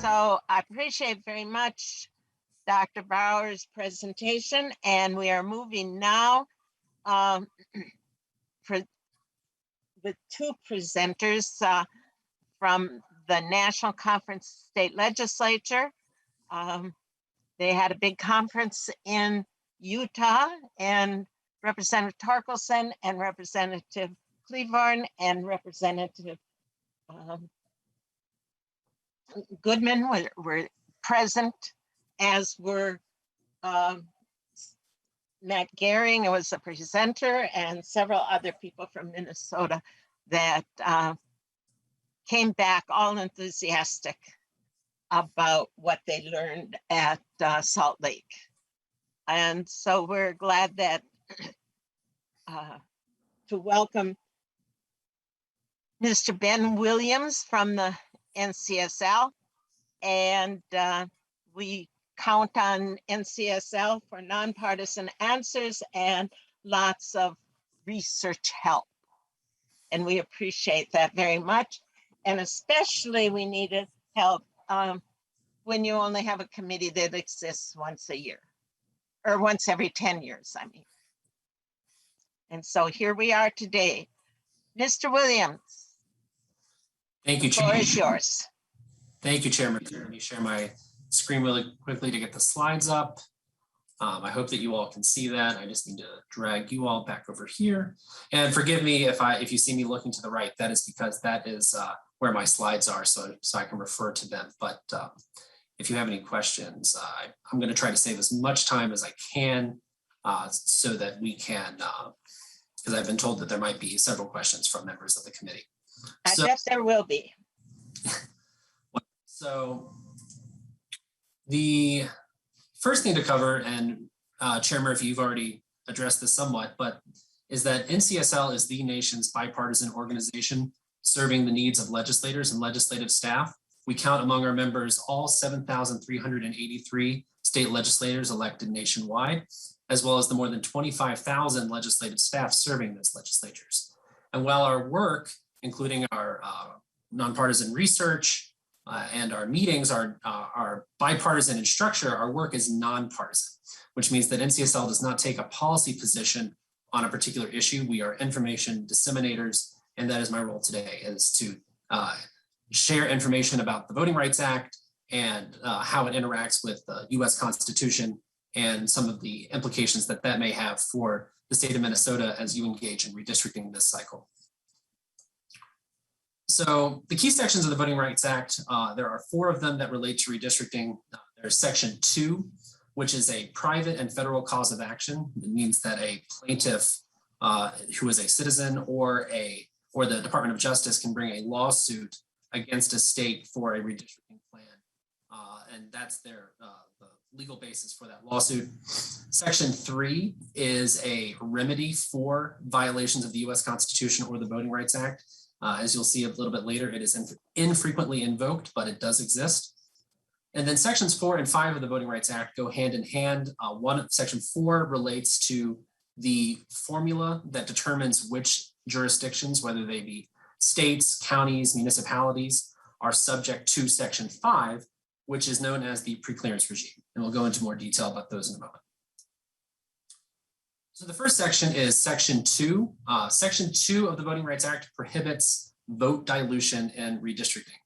So I appreciate very much Dr. Bauer's presentation, and we are moving now with two presenters from the National Conference of State Legislature. They had a big conference in Utah, and Representative Torkelson and Representative Cleavorn and Representative Goodman were present, as were Matt Gehring was a presenter, and several other people from Minnesota that came back all enthusiastic about what they learned at Salt Lake. And so we're glad that to welcome Mr. Ben Williams from the NCSL, and we count on NCSL for nonpartisan answers and lots of research help. And we appreciate that very much. And especially we needed help when you only have a committee that exists once a year, or once every 10 years, I mean. And so here we are today. Mr. Williams. Thank you, Chair. The floor is yours. Thank you, Chairman. Let me share my screen really quickly to get the slides up. I hope that you all can see that. I just need to drag you all back over here. And forgive me if you see me looking to the right, that is because that is where my slides are, so I can refer to them. But if you have any questions, I'm going to try to save as much time as I can so that we can, because I've been told that there might be several questions from members of the committee. I guess there will be. So the first thing to cover, and Chairman, if you've already addressed this somewhat, but is that NCSL is the nation's bipartisan organization serving the needs of legislators and legislative staff. We count among our members all 7,383 state legislators elected nationwide, as well as the more than 25,000 legislative staff serving those legislatures. And while our work, including our nonpartisan research and our meetings are bipartisan in structure, our work is nonpartisan, which means that NCSL does not take a policy position on a particular issue. We are information disseminators, and that is my role today, is to share information about the Voting Rights Act and how it interacts with the US Constitution and some of the implications that that may have for the state of Minnesota as you engage in redistricting this cycle. So the key sections of the Voting Rights Act, there are 4 of them that relate to redistricting. There's section 2, which is a private and federal cause of action. It means that a plaintiff who is a citizen or the Department of Justice can bring a lawsuit against a state for a redistricting plan. And that's their the legal basis for that lawsuit. Section 3 is a remedy for violations of the US Constitution or the Voting Rights Act. As you'll see a little bit later, it is infrequently invoked, but it does exist. And then sections 4 and 5 of the Voting Rights Act go hand in hand. Section 4 relates to the formula that determines which jurisdictions, whether they be states, counties, municipalities, are subject to section 5, which is known as the preclearance regime. And we'll go into more detail about those in a moment. So the first section is section 2. Section 2 of the Voting Rights Act prohibits vote dilution and redistricting.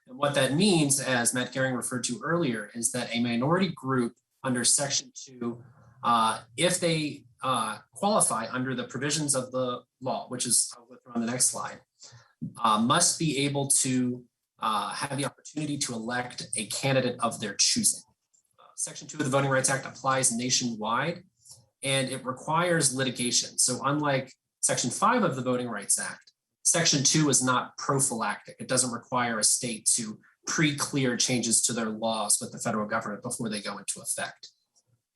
And what that means, as Matt Gehring referred to earlier, is that a minority group under section 2, if they qualify under the provisions of the law, which is I'll go through on the next slide, must be able to have the opportunity to elect a candidate of their choosing. Section 2 of the Voting Rights Act applies nationwide, and it requires litigation. So unlike section 5 of the Voting Rights Act, section 2 is not prophylactic. It doesn't require a state to pre-clear changes to their laws with the federal government before they go into effect.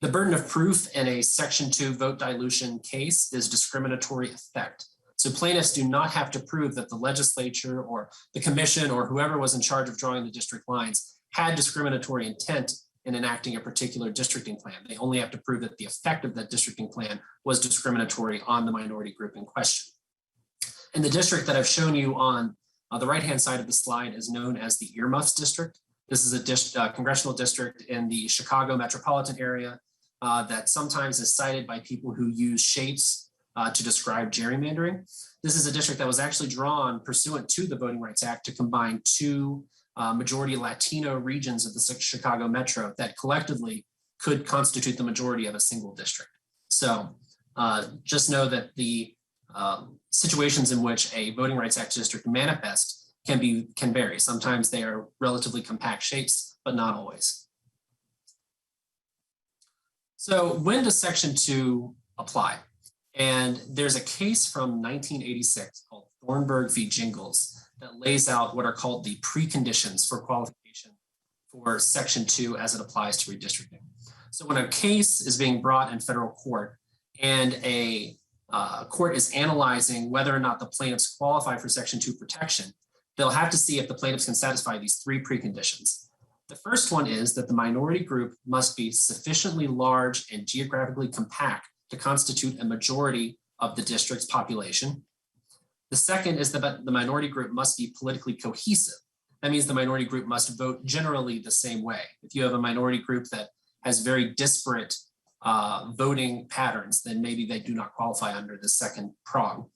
The burden of proof in a section 2 vote dilution case is discriminatory effect. So plaintiffs do not have to prove that the legislature or the commission or whoever was in charge of drawing the district lines had discriminatory intent in enacting a particular districting plan. They only have to prove that the effect of that districting plan was discriminatory on the minority group in question. And the district that I've shown you on the right-hand side of the slide is known as the earmuffs district. This is a congressional district in the Chicago metropolitan area that sometimes is cited by people who use shapes to describe gerrymandering. This is a district that was actually drawn pursuant to the Voting Rights Act to combine two majority Latino regions of the Chicago metro that collectively could constitute the majority of a single district. So just know that the situations in which a Voting Rights Act district manifests can vary. Sometimes they are relatively compact shapes, but not always. So when does Section 2 apply? And there's a case from 1986 called Thornburg v. Jingles that lays out what are called the preconditions for qualification for Section 2 as it applies to redistricting. So when a case is being brought in federal court and a court is analyzing whether or not the plaintiffs qualify for Section 2 protection, they'll have to see if the plaintiffs can satisfy these three preconditions. The first one is that the minority group must be sufficiently large and geographically compact to constitute a majority of the district's population. The second is that the minority group must be politically cohesive. That means the minority group must vote generally the same way. If you have a minority group that has very disparate voting patterns, then maybe they do not qualify under the second prong.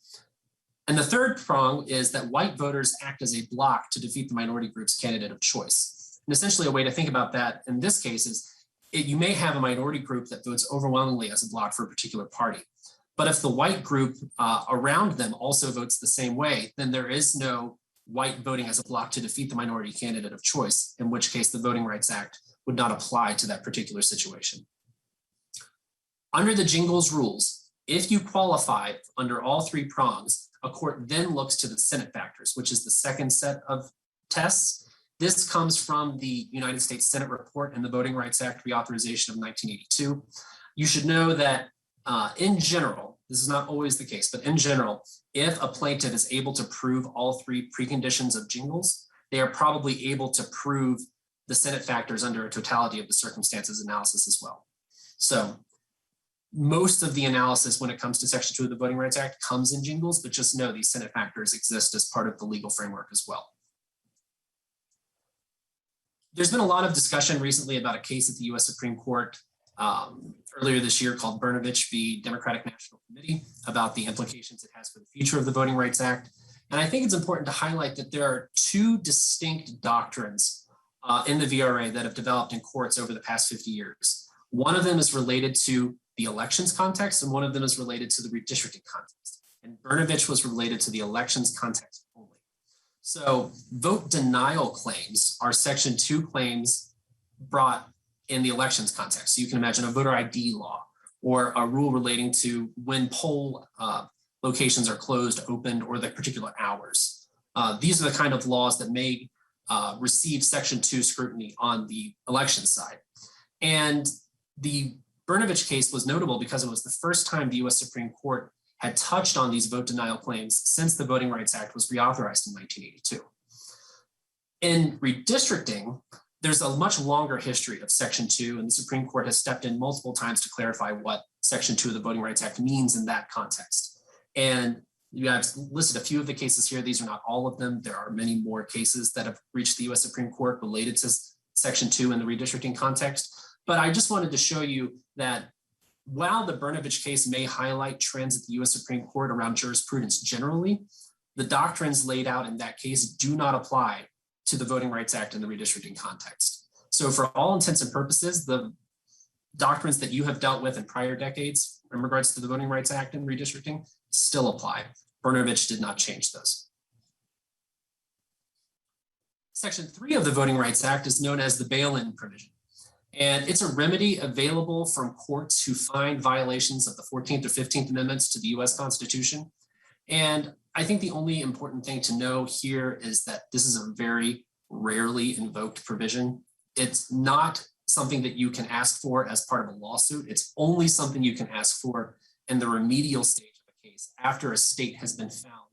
And the third prong is that white voters act as a block to defeat the minority group's candidate of choice. And essentially a way to think about that in this case is you may have a minority group that votes overwhelmingly as a block for a particular party. But if the white group around them also votes the same way, then there is no white voting as a block to defeat the minority candidate of choice, in which case the Voting Rights Act would not apply to that particular situation. Under the Jingles rules, if you qualify under all three prongs, a court then looks to the Senate factors, which is the second set of tests. This comes from the United States Senate report and the Voting Rights Act reauthorization of 1982. You should know that in general, this is not always the case, but in general, if a plaintiff is able to prove all three preconditions of Jingles, they are probably able to prove the Senate factors under a totality of the circumstances analysis as well. So most of the analysis when it comes to Section 2 of the Voting Rights Act comes in Jingles, but just know these Senate factors exist as part of the legal framework as well. There's been a lot of discussion recently about a case at the US Supreme Court earlier this year called Brnovich v. Democratic National Committee about the implications it has for the future of the Voting Rights Act. And I think it's important to highlight that there are two distinct doctrines in the VRA that have developed in courts over the past 50 years. One of them is related to the elections context, and one of them is related to the redistricting context. And Brnovich was related to the elections context only. So vote denial claims are Section 2 claims brought in the elections context. So you can imagine a voter ID law or a rule relating to when poll locations are closed, opened, or the particular hours. These are the kind of laws that may receive Section 2 scrutiny on the election side. And the Brnovich case was notable because it was the first time the US Supreme Court had touched on these vote denial claims since the Voting Rights Act was reauthorized in 1982. In redistricting, there's a much longer history of Section 2, and the Supreme Court has stepped in multiple times to clarify what Section 2 of the Voting Rights Act means in that context. And you have listed a few of the cases here. These are not all of them. There are many more cases that have reached the US Supreme Court related to Section 2 in the redistricting context. But I just wanted to show you that while the Brnovich case may highlight trends at the US Supreme Court around jurisprudence generally, the doctrines laid out in that case do not apply to the Voting Rights Act in the redistricting context. So for all intents and purposes, the doctrines that you have dealt with in prior decades in regards to the Voting Rights Act and redistricting still apply. Brnovich did not change those. Section 3 of the Voting Rights Act is known as the bail-in provision. And it's a remedy available from courts who find violations of the 14th or 15th Amendments to the US Constitution. And I think the only important thing to know here is that this is a very rarely invoked provision. It's not something that you can ask for as part of a lawsuit. It's only something you can ask for in the remedial stage of a case after a state has been found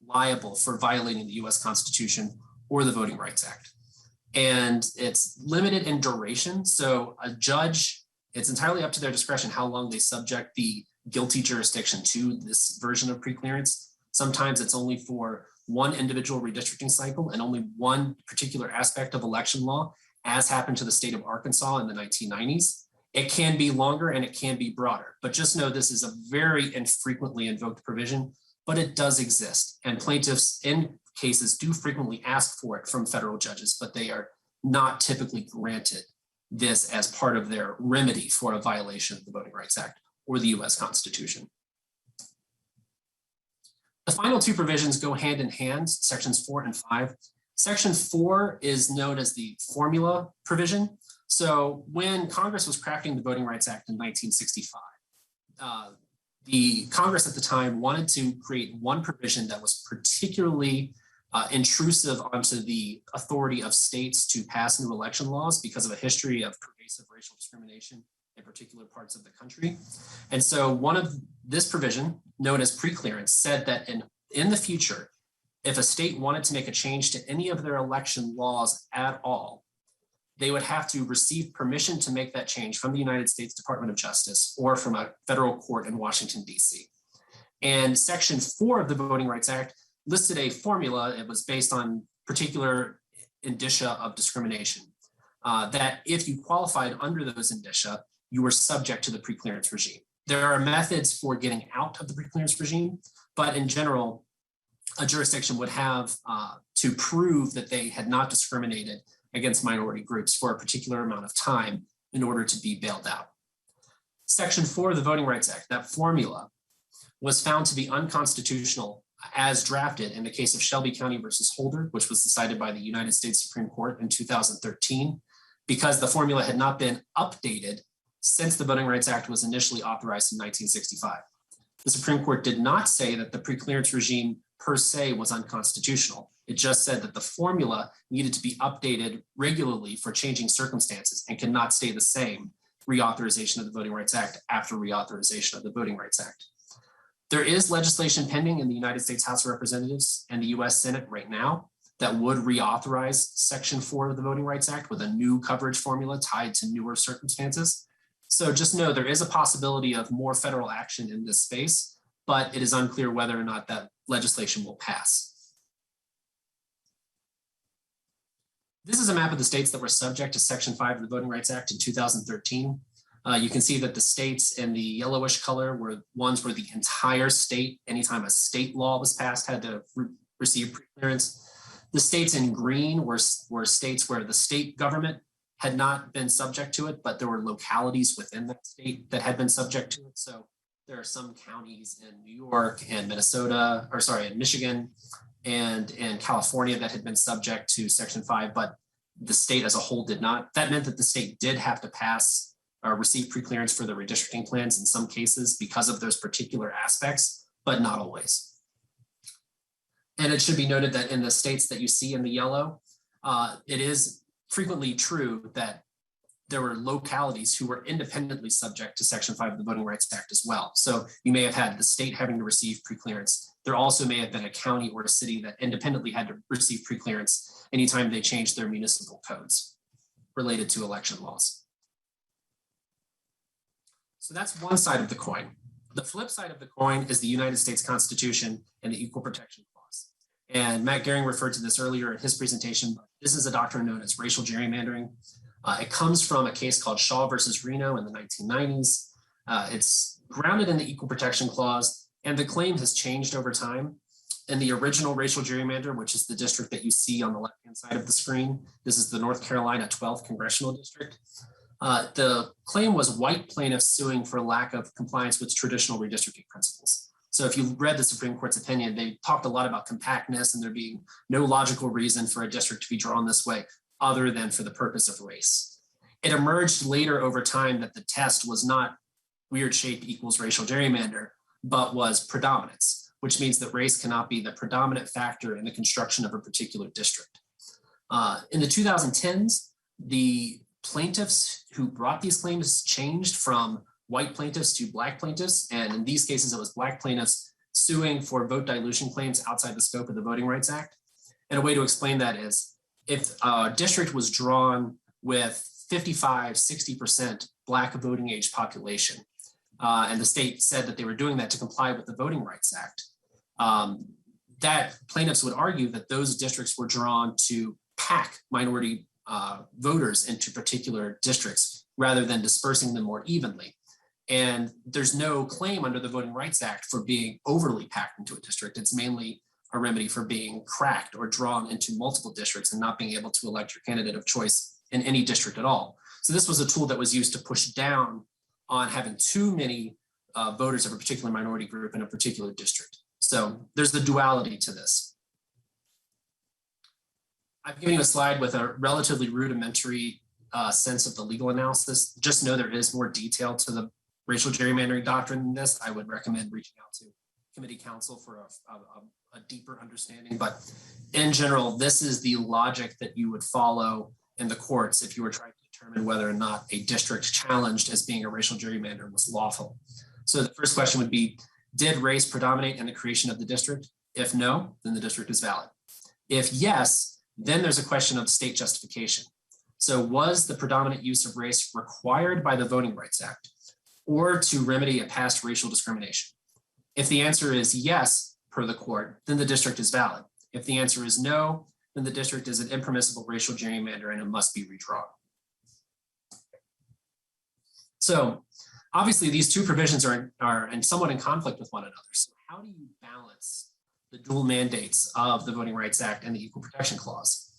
liable for violating the US Constitution or the Voting Rights Act. And it's limited in duration. So a judge, it's entirely up to their discretion how long they subject the guilty jurisdiction to this version of preclearance. Sometimes it's only for one individual redistricting cycle and only one particular aspect of election law, as happened to the state of Arkansas in the 1990s. It can be longer and it can be broader, but just know this is a very infrequently invoked provision, but it does exist. And plaintiffs in cases do frequently ask for it from federal judges, but they are not typically granted this as part of their remedy for a violation of the Voting Rights Act or the US Constitution. The final two provisions go hand in hand, sections 4 and 5. Section 4 is known as the formula provision. So when Congress was crafting the Voting Rights Act in 1965, the Congress at the time wanted to create one provision that was particularly intrusive onto the authority of states to pass new election laws because of a history of pervasive racial discrimination in particular parts of the country. And so this provision, known as preclearance, said that in the future, if a state wanted to make a change to any of their election laws at all, they would have to receive permission to make that change from the United States Department of Justice or from a federal court in Washington, D.C. And Section 4 of the Voting Rights Act listed a formula. It was based on particular indicia of discrimination, that if you qualified under those indicia, you were subject to the preclearance regime. There are methods for getting out of the preclearance regime, but in general, a jurisdiction would have to prove that they had not discriminated against minority groups for a particular amount of time in order to be bailed out. Section 4 of the Voting Rights Act, that formula, was found to be unconstitutional as drafted in the case of Shelby County versus Holder, which was decided by the United States Supreme Court in 2013, because the formula had not been updated since the Voting Rights Act was initially authorized in 1965. The Supreme Court did not say that the preclearance regime per se was unconstitutional. It just said that the formula needed to be updated regularly for changing circumstances and cannot stay the same reauthorization of the Voting Rights Act after reauthorization of the Voting Rights Act. There is legislation pending in the United States House of Representatives and the US Senate right now that would reauthorize Section 4 of the Voting Rights Act with a new coverage formula tied to newer circumstances. So just know there is a possibility of more federal action in this space, but it is unclear whether or not that legislation will pass. This is a map of the states that were subject to Section 5 of the Voting Rights Act in 2013. You can see that the states in the yellowish color were ones where the entire state, anytime a state law was passed, had to receive preclearance. The states in green were states where the state government had not been subject to it, but there were localities within that state that had been subject to it. So there are some counties in New York and Minnesota, or sorry, in Michigan and in California that had been subject to Section 5, but the state as a whole did not. That meant that the state did have to pass or receive preclearance for the redistricting plans in some cases because of those particular aspects, but not always. And it should be noted that in the states that you see in the yellow, it is frequently true that there were localities who were independently subject to Section 5 of the Voting Rights Act as well. So you may have had the state having to receive preclearance. There also may have been a county or a city that independently had to receive preclearance anytime they changed their municipal codes related to election laws. So that's one side of the coin. The flip side of the coin is the United States Constitution and the Equal Protection Clause. And Matt Gehring referred to this earlier in his presentation, but this is a doctrine known as racial gerrymandering. It comes from a case called Shaw versus Reno in the 1990s. It's grounded in the Equal Protection Clause, and the claim has changed over time. In the original racial gerrymander, which is the district that you see on the left-hand side of the screen, this is the North Carolina 12th Congressional District. The claim was white plaintiffs suing for lack of compliance with traditional redistricting principles. So if you read the Supreme Court's opinion, they talked a lot about compactness and there being no logical reason for a district to be drawn this way other than for the purpose of race. It emerged later over time that the test was not weird shape equals racial gerrymander, but was predominance, which means that race cannot be the predominant factor in the construction of a particular district. In the 2010s, the plaintiffs who brought these claims changed from white plaintiffs to black plaintiffs. And in these cases, it was black plaintiffs suing for vote dilution claims outside the scope of the Voting Rights Act. And a way to explain that is if a district was drawn with 55, 60% black voting age population, and the state said that they were doing that to comply with the Voting Rights Act, that plaintiffs would argue that those districts were drawn to pack minority voters into particular districts rather than dispersing them more evenly. And there's no claim under the Voting Rights Act for being overly packed into a district. It's mainly a remedy for being cracked or drawn into multiple districts and not being able to elect your candidate of choice in any district at all. So this was a tool that was used to push down on having too many voters of a particular minority group in a particular district. So there's the duality to this. I've given you a slide with a relatively rudimentary sense of the legal analysis. Just know there is more detail to the racial gerrymandering doctrine than this. I would recommend reaching out to committee counsel for a deeper understanding. But in general, this is the logic that you would follow in the courts if you were trying to determine whether or not a district challenged as being a racial gerrymander was lawful. So the first question would be, did race predominate in the creation of the district? If no, then the district is valid. If yes, then there's a question of state justification. So was the predominant use of race required by the Voting Rights Act or to remedy a past racial discrimination? If the answer is yes, per the court, then the district is valid. If the answer is no, then the district is an impermissible racial gerrymander and it must be redrawn. So obviously these two provisions are somewhat in conflict with one another. So how do you balance the dual mandates of the Voting Rights Act and the Equal Protection Clause?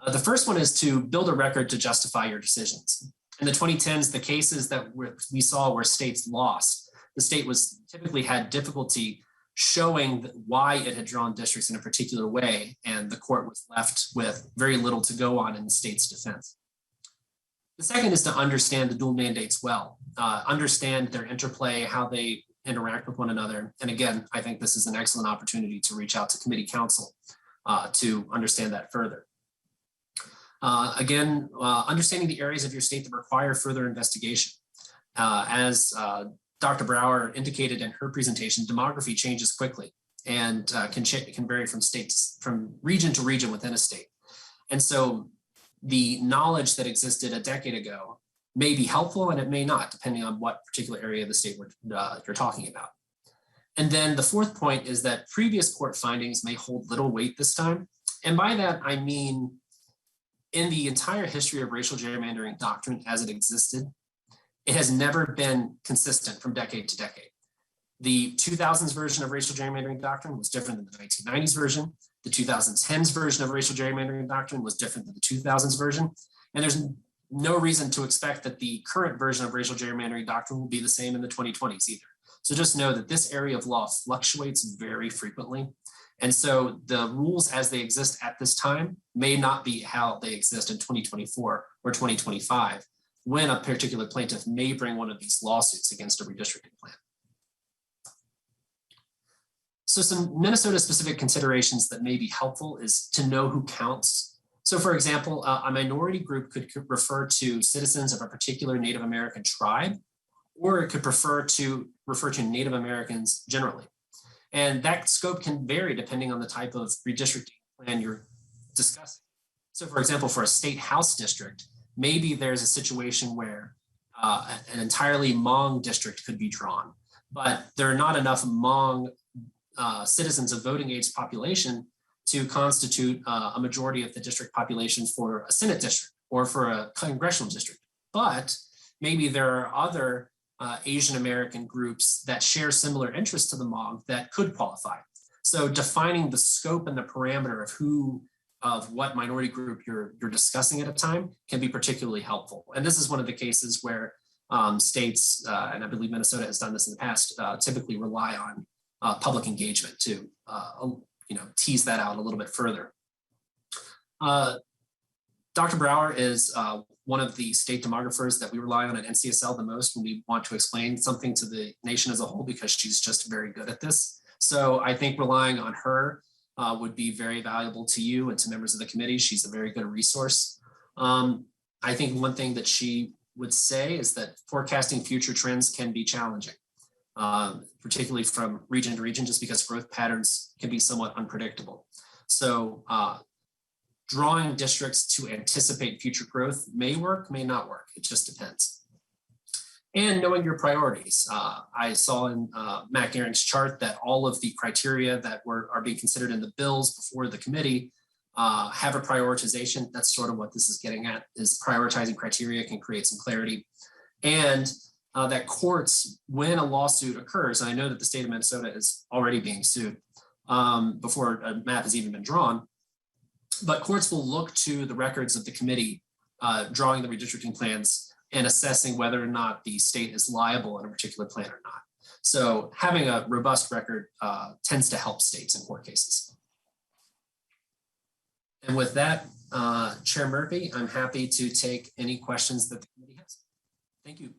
The first one is to build a record to justify your decisions. In the 2010s, the cases that we saw where states lost, the state typically had difficulty showing why it had drawn districts in a particular way, and the court was left with very little to go on in the state's defense. The second is to understand the dual mandates well, understand their interplay, how they interact with one another. And again, I think this is an excellent opportunity to reach out to committee counsel to understand that further. Understanding the areas of your state that require further investigation. As Dr. Brower indicated in her presentation, demography changes quickly and can vary from region to region within a state. And so the knowledge that existed a decade ago may be helpful and it may not, depending on what particular area of the state you're talking about. And then the fourth point is that previous court findings may hold little weight this time. And by that, I mean, in the entire history of racial gerrymandering doctrine as it existed, it has never been consistent from decade to decade. The 2000s version of racial gerrymandering doctrine was different than the 1990s version. The 2010s version of racial gerrymandering doctrine was different than the 2000s version. And there's no reason to expect that the current version of racial gerrymandering doctrine will be the same in the 2020s either. So just know that this area of law fluctuates very frequently. And so the rules as they exist at this time may not be how they exist in 2024 or 2025, when a particular plaintiff may bring one of these lawsuits against a redistricting plan. So some Minnesota-specific considerations that may be helpful is to know who counts. So for example, a minority group could refer to citizens of a particular Native American tribe, or it could refer to Native Americans generally. And that scope can vary depending on the type of redistricting plan you're discussing. So for example, for a state house district, maybe there's a situation where an entirely Hmong district could be drawn, but there are not enough Hmong citizens of voting age population to constitute a majority of the district population for a Senate district or for a congressional district. But maybe there are other Asian American groups that share similar interests to the Hmong that could qualify. So defining the scope and the parameter of what minority group you're discussing at a time can be particularly helpful. And this is one of the cases where states, and I believe Minnesota has done this in the past, typically rely on public engagement to tease that out a little bit further. Dr. Brower is one of the state demographers that we rely on at NCSL the most when we want to explain something to the nation as a whole, because she's just very good at this. So I think relying on her would be very valuable to you and to members of the committee. She's a very good resource. I think one thing that she would say is that forecasting future trends can be challenging, particularly from region to region, just because growth patterns can be somewhat unpredictable. So drawing districts to anticipate future growth may work, may not work. It just depends. and knowing your priorities. I saw in Matt Gehring's chart that all of the criteria that are being considered in the bills before the committee have a prioritization. That's sort of what this is getting at, is prioritizing criteria can create some clarity. And that courts, when a lawsuit occurs, and I know that the state of Minnesota is already being sued before a map has even been drawn, but courts will look to the records of the committee drawing the redistricting plans and assessing whether or not the state is liable in a particular plan or not. So having a robust record tends to help states in court cases. And with that, Chair Murphy, I'm happy to take any questions that the committee has. Thank you.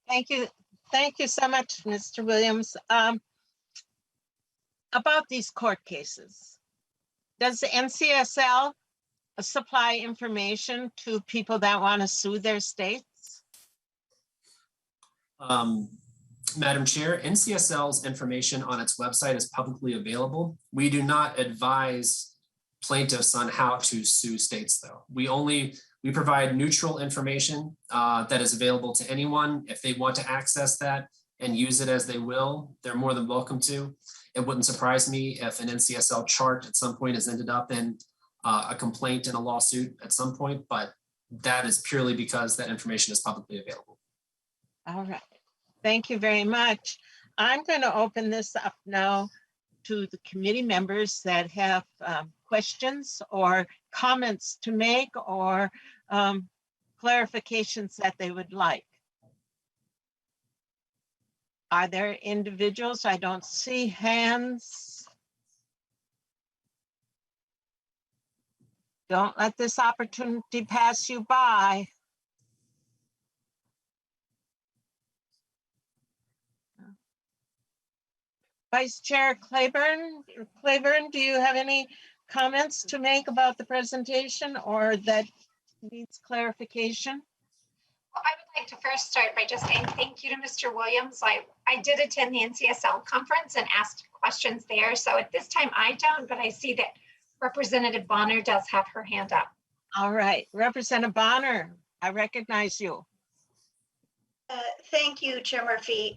Thank you. Thank you so much, Mr. Williams. About these court cases, does the NCSL supply information to people that want to sue their states? Madam Chair, NCSL's information on its website is publicly available. We do not advise plaintiffs on how to sue states, though. We provide neutral information that is available to anyone. If they want to access that and use it as they will, they're more than welcome to. It wouldn't surprise me if an NCSL chart at some point has ended up in a complaint in a lawsuit at some point, but that is purely because that information is publicly available. All right. Thank you very much. I'm going to open this up now to the committee members that have questions or comments to make or clarifications that they would like. Are there individuals? I don't see hands. Don't let this opportunity pass you by. Vice Chair Claiborne, do you have any comments to make about the presentation or that needs clarification? Well, I would like to first start by just saying thank you to Mr. Williams. I did attend the NCSL conference and asked questions there. So at this time I don't, but I see that Representative Bonner does have her hand up. All right, Representative Bonner, I recognize you. Thank you, Chair Murphy.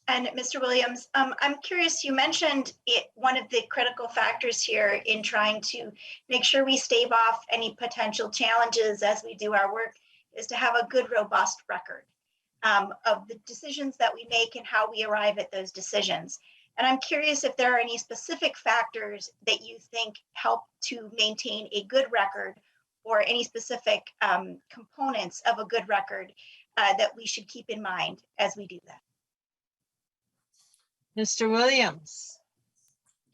And Mr. Williams, I'm curious, you mentioned one of the critical factors here in trying to make sure we stave off any potential challenges as we do our work is to have a good, robust record of the decisions that we make and how we arrive at those decisions. And I'm curious if there are any specific factors that you think help to maintain a good record or any specific components of a good record that we should keep in mind as we do that. Mr. Williams.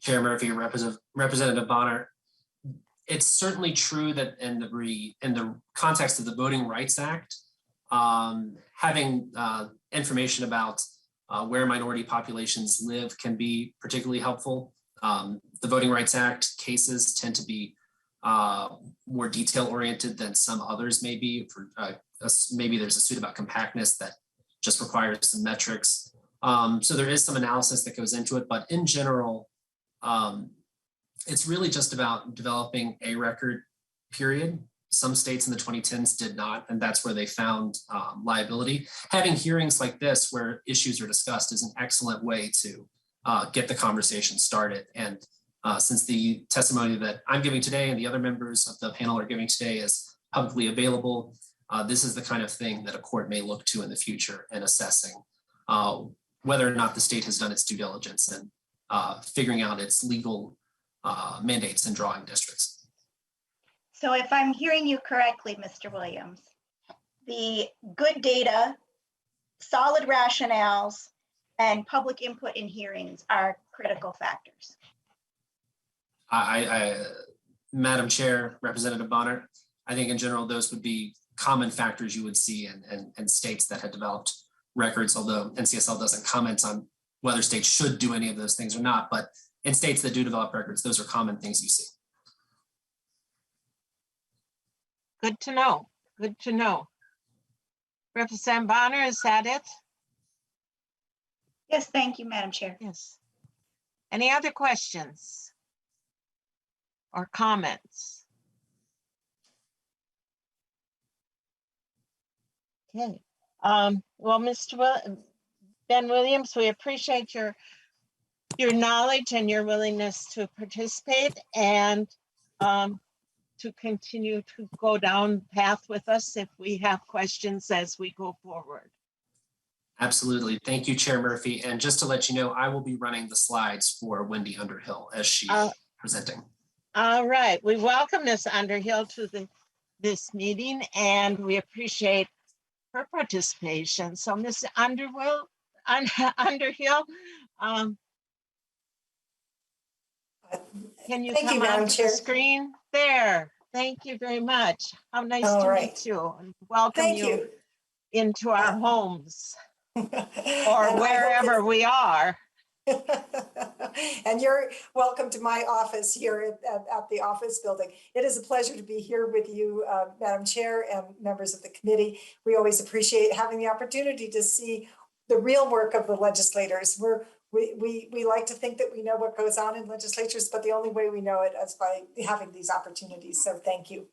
Chair Murphy, Representative Bonner, it's certainly true that in the context of the Voting Rights Act, having information about where minority populations live can be particularly helpful. The Voting Rights Act cases tend to be more detail-oriented than some others may be. Maybe there's a suit about compactness that just requires some metrics. So there is some analysis that goes into it, but in general, it's really just about developing a record, period. Some states in the 2010s did not, and that's where they found liability. Having hearings like this where issues are discussed is an excellent way to get the conversation started. And since the testimony that I'm giving today and the other members of the panel are giving today is publicly available, this is the kind of thing that a court may look to in the future in assessing whether or not the state has done its due diligence and figuring out its legal mandates and drawing districts. So if I'm hearing you correctly, Mr. Williams, the good data, solid rationales, and public input in hearings are critical factors. Madam Chair, Representative Bonner, I think in general, those would be common factors you would see in states that had developed records, although NCSL doesn't comment on whether states should do any of those things or not, but in states that do develop records, those are common things you see. Good to know. Good to know. Representative Bonner, is that it? Yes, thank you, Madam Chair. Yes. Any other questions or comments? Okay. Well, Ben Williams, we appreciate your knowledge and your willingness to participate and to continue to go down the path with us if we have questions as we go forward. Absolutely. Thank you, Chair Murphy. And just to let you know, I will be running the slides for Wendy Underhill as she's presenting. All right. We welcome Ms. Underhill to this meeting and we appreciate her participation. So Ms. Underhill, can you Thank you, come Madam onto the Chair. screen? There. Thank you very much. How nice All to right. meet you and welcome Thank you into our homes or And wherever we are. and you're welcome to my office here at the office building. It is a pleasure to be here with you, Madam Chair and members of the committee. We always appreciate having the opportunity to see the real work of the legislators. We like to think that we know what goes on in legislatures, but the only way we know it is by having these opportunities. So thank you.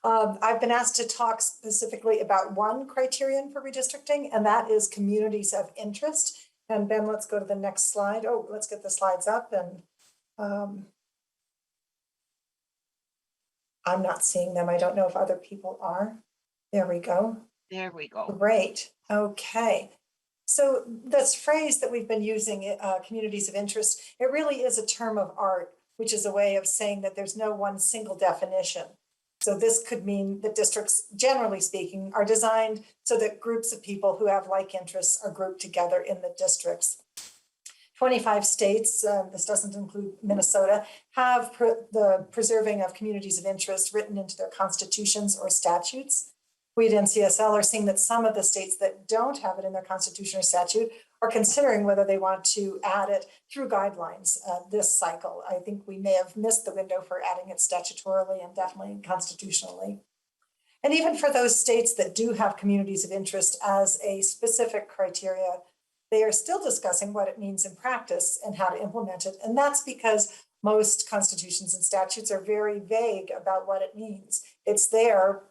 I've been asked to talk specifically about one criterion for redistricting, and that is communities of interest. And Ben, let's go to the next slide. Oh, let's get the slides up. And I'm not seeing them. I don't know if other people are. There we go. There we go. Great. Okay. So this phrase that we've been using, communities of interest, it really is a term of art, which is a way of saying that there's no one single definition. So this could mean that districts, generally speaking, are designed so that groups of people who have like interests are grouped together in the districts. 25 states, this doesn't include Minnesota, have the preserving of communities of interest written into their constitutions or statutes. We at NCSL are seeing that some of the states that don't have it in their constitution or statute are considering whether they want to add it through guidelines this cycle. I think we may have missed the window for adding it statutorily and definitely constitutionally. And even for those states that do have communities of interest as a specific criteria, they are still discussing what it means in practice and how to implement it. And that's because most constitutions and statutes are very vague about what it means. It's there,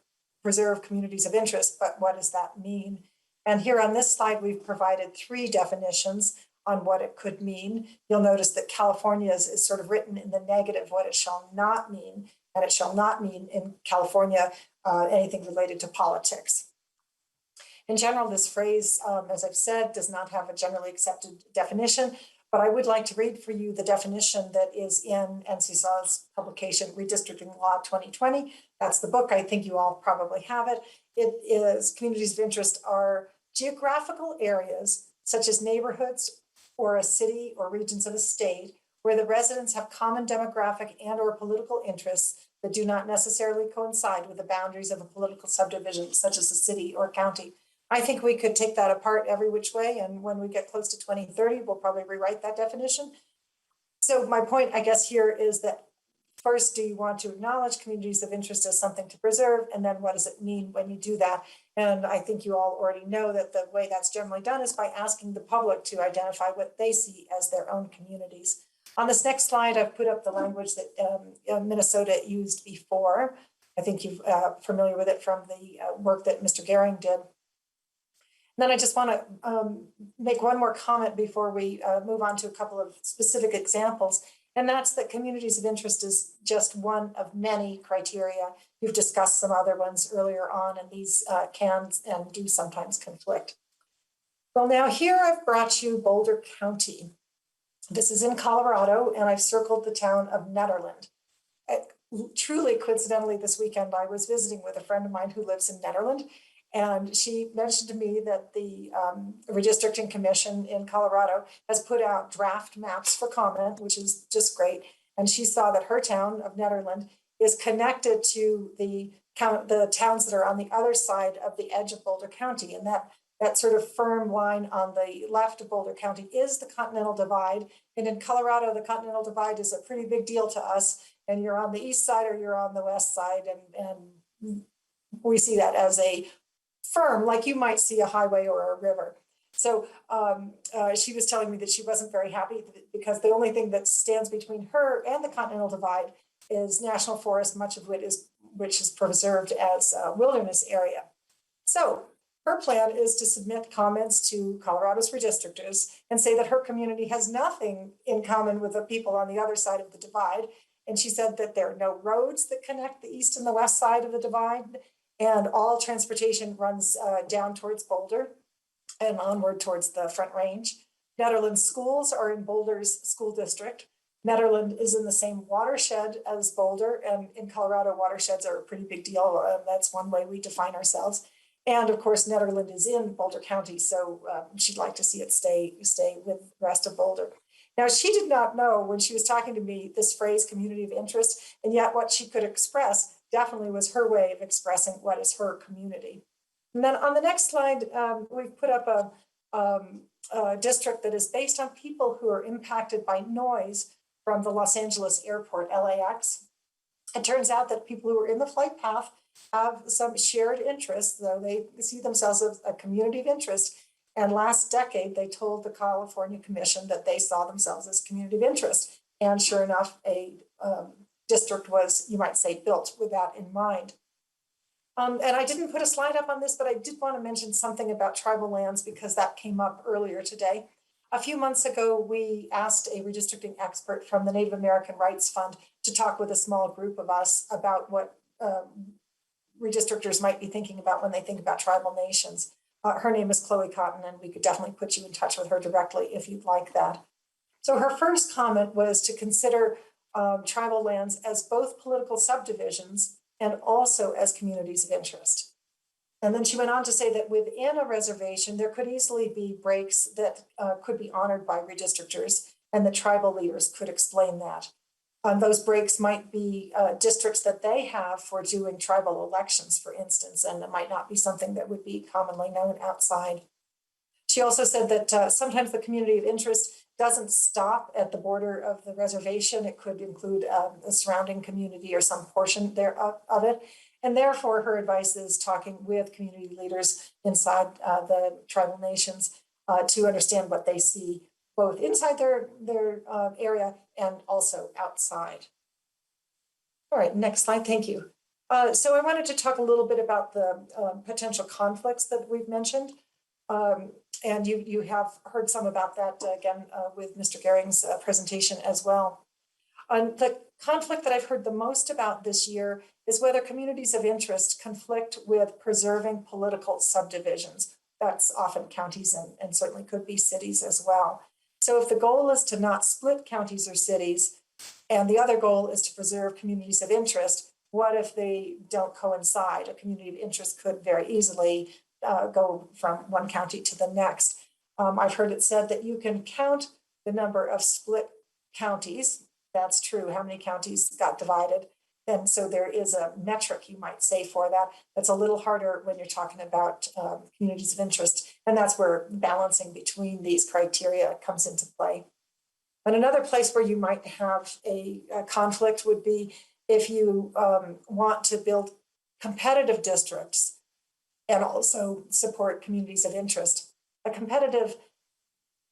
preserve communities of interest, but what does that mean? And here on this slide, we've provided 3 definitions on what it could mean. You'll notice that California's is sort of written in the negative, what it shall not mean. And it shall not mean in California anything related to politics. In general, this phrase, as I've said, does not have a generally accepted definition, but I would like to read for you the definition that is in NCSL's publication, Redistricting Law 2020. That's the book. I think you all probably have it. It is communities of interest are geographical areas such as neighborhoods or a city or regions of a state where the residents have common demographic and or political interests that do not necessarily coincide with the boundaries of a political subdivision such as a city or county. I think we could take that apart every which way, and when we get close to 2030, we'll probably rewrite that definition. So my point, I guess, here is that first, do you want to acknowledge communities of interest as something to preserve? And then what does it mean when you do that? And I think you all already know that the way that's generally done is by asking the public to identify what they see as their own communities. On this next slide, I've put up the language that Minnesota used before. I think you're familiar with it from the work that Mr. Gehring did. And then I just want to make one more comment before we move on to a couple of specific examples. And that's that communities of interest is just one of many criteria. We've discussed some other ones earlier on, and these can and do sometimes conflict. Well, now here I've brought you Boulder County. This is in Colorado, and I've circled the town of Nederland. Truly coincidentally, this weekend, I was visiting with a friend of mine who lives in Nederland, and she mentioned to me that the Redistricting Commission in Colorado has put out draft maps for comment, which is just great. And she saw that her town of Nederland is connected to the towns that are on the other side of the edge of Boulder County. And that sort of firm line on the left of Boulder County is the Continental Divide. And in Colorado, the Continental Divide is a pretty big deal to us. And you're on the east side or you're on the west side. And we see that as a firm, like you might see a highway or a river. So she was telling me that she wasn't very happy because the only thing that stands between her and the Continental Divide is national forest, much of which is preserved as a wilderness area. So Her plan is to submit comments to Colorado's redistrictors and say that her community has nothing in common with the people on the other side of the divide. And she said that there are no roads that connect the east and the west side of the divide, and all transportation runs down towards Boulder and onward towards the Front Range. Netherland schools are in Boulder's school district. Netherland is in the same watershed as Boulder, and in Colorado, watersheds are a pretty big deal. That's one way we define ourselves. And of course, Netherland is in Boulder County, so she'd like to see it stay with the rest of Boulder. Now, she did not know when she was talking to me this phrase, community of interest, and yet what she could express definitely was her way of expressing what is her community. And then on the next slide, we've put up a district that is based on people who are impacted by noise from the Los Angeles airport, LAX. It turns out that people who are in the flight path have some shared interests, though they see themselves as a community of interest. And last decade, they told the California Commission that they saw themselves as community of interest. And sure enough, a district was, you might say, built with that in mind. And I didn't put a slide up on this, but I did want to mention something about tribal lands because that came up earlier today. A few months ago, we asked a redistricting expert from the Native American Rights Fund to talk with a small group of us about what redistrictors might be thinking about when they think about tribal nations. Her name is Chloe Cotton, and we could definitely put you in touch with her directly if you'd like that. So her first comment was to consider tribal lands as both political subdivisions and also as communities of interest. And then she went on to say that within a reservation, there could easily be breaks that could be honored by redistrictors, and the tribal leaders could explain that. Those breaks might be districts that they have for doing tribal elections, for instance, and it might not be something that would be commonly known outside. She also said that sometimes the community of interest doesn't stop at the border of the reservation. It could include a surrounding community or some portion thereof of it. And therefore, her advice is talking with community leaders inside the tribal nations to understand what they see both inside their area and also outside. All right, next slide, thank you. So I wanted to talk a little bit about the potential conflicts that we've mentioned. And you have heard some about that again with Mr. Gehring's presentation as well. The conflict that I've heard the most about this year is whether communities of interest conflict with preserving political subdivisions. That's often counties and certainly could be cities as well. So if the goal is to not split counties or cities, and the other goal is to preserve communities of interest, what if they don't coincide? A community of interest could very easily go from one county to the next. I've heard it said that you can count the number of split counties. That's true, how many counties got divided. And so there is a metric, you might say, for that. That's a little harder when you're talking about communities of interest. And that's where balancing between these criteria comes into play. And another place where you might have a conflict would be if you want to build competitive districts and also support communities of interest. A competitive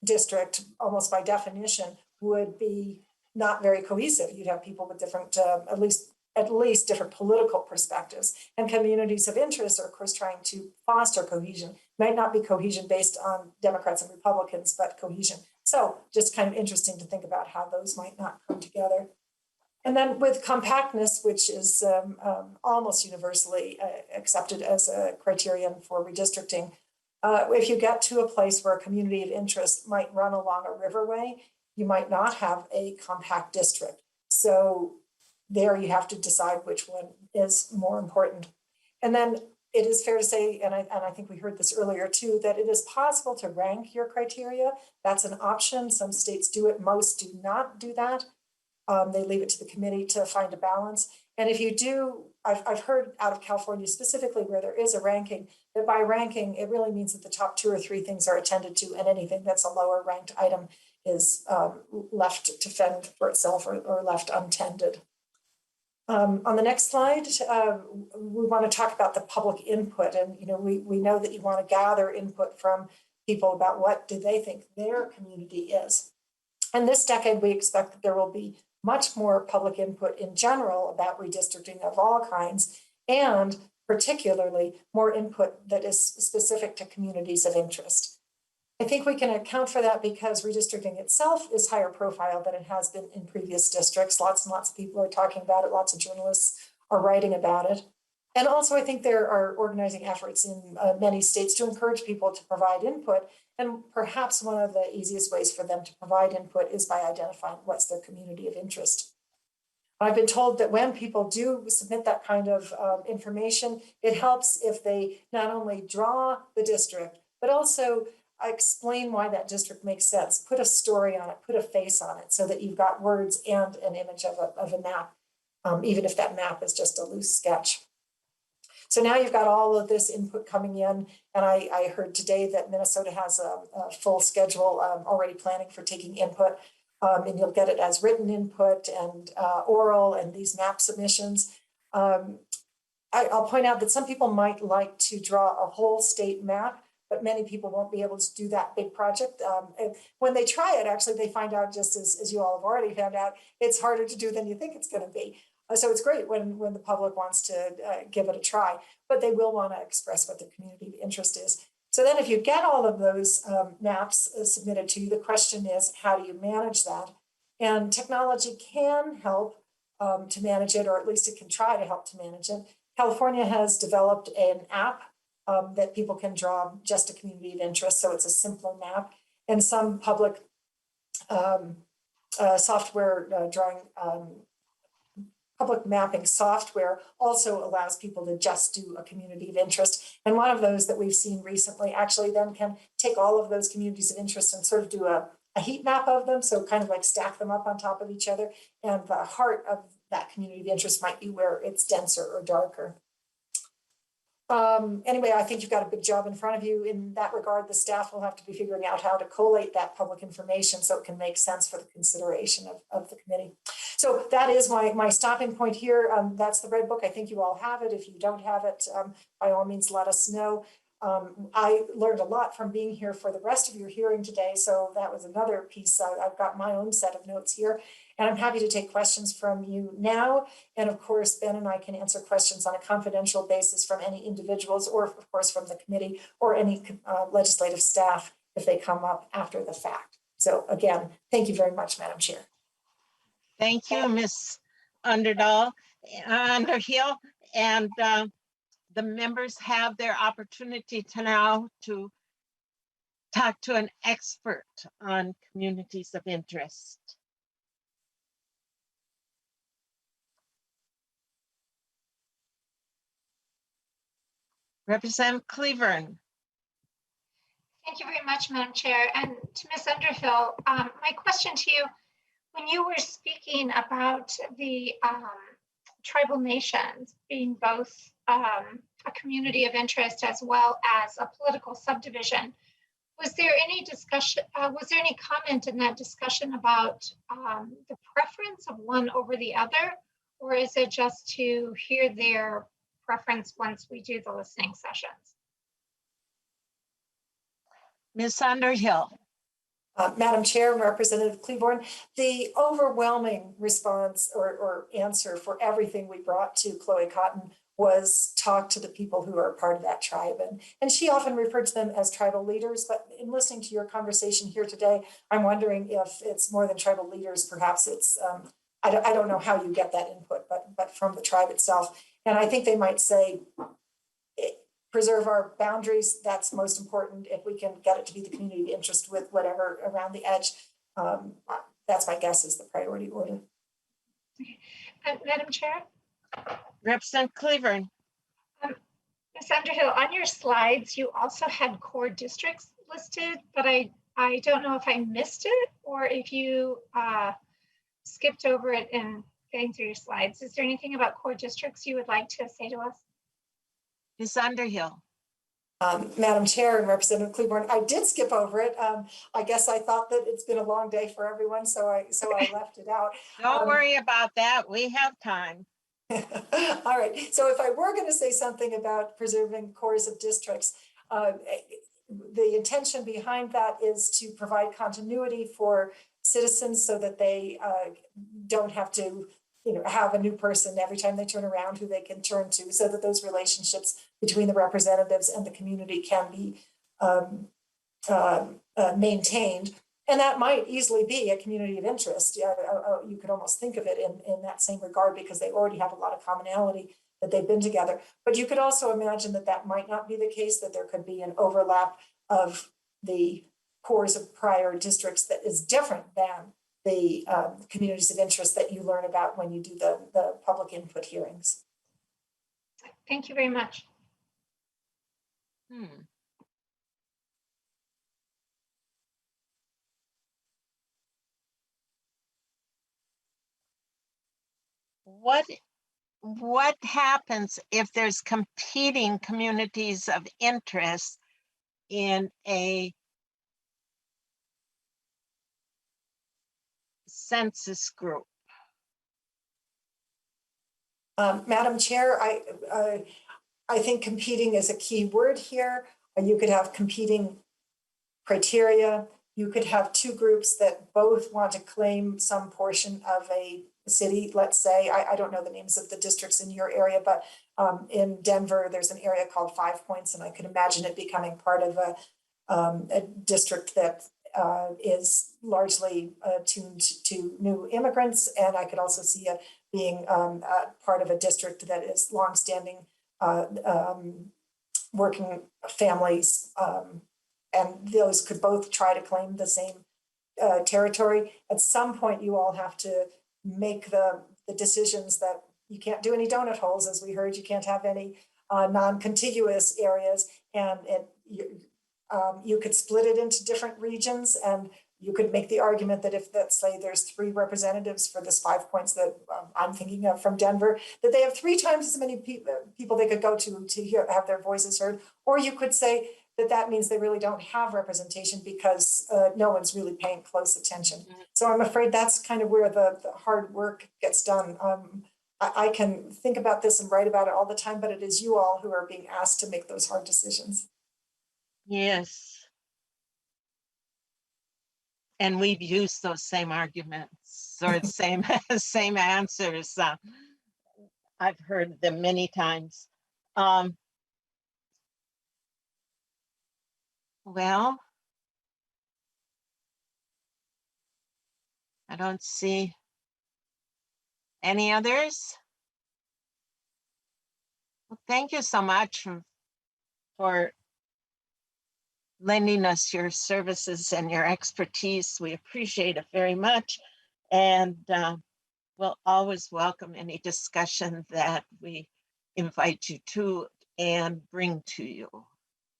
district, almost by definition, would be not very cohesive. You'd have people with different, at least different political perspectives. And communities of interest are, of course, trying to foster cohesion. Might not be cohesion based on Democrats and Republicans, but cohesion. So just kind of interesting to think about how those might not come together. And then with compactness, which is almost universally accepted as a criterion for redistricting, if you get to a place where a community of interest might run along a riverway, you might not have a compact district. So there you have to decide which one is more important. And then it is fair to say, and I think we heard this earlier too, that it is possible to rank your criteria. That's an option. Some states do it, most do not do that. They leave it to the committee to find a balance. And if you do, I've heard out of California specifically where there is a ranking, that by ranking, it really means that the top 2 or 3 things are attended to, and anything that's a lower ranked item is left to fend for itself or left untended. On the next slide, we want to talk about the public input. And we know that you want to gather input from people about what do they think their community is. And this decade, we expect that there will be much more public input in general about redistricting of all kinds. And particularly more input that is specific to communities of interest. I think we can account for that because redistricting itself is higher profile than it has been in previous districts. Lots and lots of people are talking about it. Lots of journalists are writing about it. And also, I think there are organizing efforts in many states to encourage people to provide input. And perhaps one of the easiest ways for them to provide input is by identifying what's their community of interest. I've been told that when people do submit that kind of information, it helps if they not only draw the district, but also explain why that district makes sense, put a story on it, put a face on it, so that you've got words and an image of a map, even if that map is just a loose sketch. So now you've got all of this input coming in, and I heard today that Minnesota has a full schedule already planning for taking input, and you'll get it as written input and oral and these map submissions. I'll point out that some people might like to draw a whole state map, but many people won't be able to do that big project. And when they try it, actually, they find out, just as you all have already found out, it's harder to do than you think it's going to be. So it's great when the public wants to give it a try, but they will want to express what their community of interest is. So then if you get all of those maps submitted to you, the question is, how do you manage that? And technology can help to manage it, or at least it can try to help to manage it. California has developed an app that people can draw just a community of interest, so it's a simpler map. And some public software drawing, public mapping software also allows people to just do a community of interest. And one of those that we've seen recently actually then can take all of those communities of interest and sort of do a heat map of them. So kind of like stack them up on top of each other. And the heart of that community of interest might be where it's denser or darker. Anyway, I think you've got a big job in front of you in that regard. The staff will have to be figuring out how to collate that public information so it can make sense for the consideration of the committee. So that is my stopping point here. That's the Red Book. I think you all have it. If you don't have it, by all means, let us know. I learned a lot from being here for the rest of your hearing today. So that was another piece. I've got my own set of notes here, and I'm happy to take questions from you now. And of course, Ben and I can answer questions on a confidential basis from any individuals, or of course from the committee or any legislative staff if they come up after the fact. So again, thank you very much, Madam Chair. Thank you, Ms. Underhill. And the members have their opportunity to now to talk to an expert on communities of interest. Representative Cleveland. Thank you very much, Madam Chair. And to Ms. Underhill, my question to you, when you were speaking about the tribal nations being both a community of interest as well as a political subdivision, was there any discussion, was there any comment in that discussion about the preference of one over the other, or is it just to hear their preference once we do the listening sessions? Ms. Underhill. Madam Chair, Representative Cleveland, the overwhelming response or answer for everything we brought to Chloe Cotton was talk to the people who are part of that tribe. And she often referred to them as tribal leaders, but in listening to your conversation here today, I'm wondering if it's more than tribal leaders. Perhaps it's, I don't know how you get that input, but from the tribe itself. And I think they might say, preserve our boundaries. That's most important. If we can get it to be the community of interest with whatever around the edge, that's my guess is the priority order. Okay. Madam Chair? Representative Cleveland. Ms. Underhill, on your slides, you also had core districts listed, but I don't know if I missed it or if you skipped over it in getting through your slides. Is there anything about core districts you would like to say to us? Ms. Underhill. Madam Chair and Representative Cleveland, I did skip over it. I guess I thought that it's been a long day for everyone, so I left it out. Don't worry about that. We have time. All right. So if I were going to say something about preserving cores of districts, the intention behind that is to provide continuity for citizens so that they don't have to have a new person every time they turn around who they can turn to, so that those relationships between the representatives and the community can be maintained. And that might easily be a community of interest. You could almost think of it in that same regard, because they already have a lot of commonality that they've been together. But you could also imagine that that might not be the case, that there could be an overlap of the cores of prior districts that is different than the communities of interest that you learn about when you do the public input hearings. Thank you very much. What happens if there's competing communities of interest in a census group? Madam Chair, I think competing is a key word here. You could have competing criteria. You could have two groups that both want to claim some portion of a city. Let's say, I don't know the names of the districts in your area, but in Denver, there's an area called 5 Points, and I could imagine it becoming part of a district that is largely tuned to new immigrants. And I could also see it being part of a district that is longstanding working families. And those could both try to claim the same territory. At some point, you all have to make the decisions that you can't do any donut holes, as we heard. You can't have any non-contiguous areas, and you could split it into different regions, and you could make the argument that if, let's say, there's 3 representatives for this 5 Points that I'm thinking of from Denver, that they have 3 times as many people they could go to have their voices heard. Or you could say that means they really don't have representation because no one's really paying close attention. So I'm afraid that's kind of where the hard work gets done. I can think about this and write about it all the time, but it is you all who are being asked to make those hard decisions. Yes. And we've used those same arguments or same answers. I've heard them many times. Well, I don't see any others. Well, thank you so much for lending us your services and your expertise. We appreciate it very much. And we'll always welcome any discussion that we invite you to and bring to you.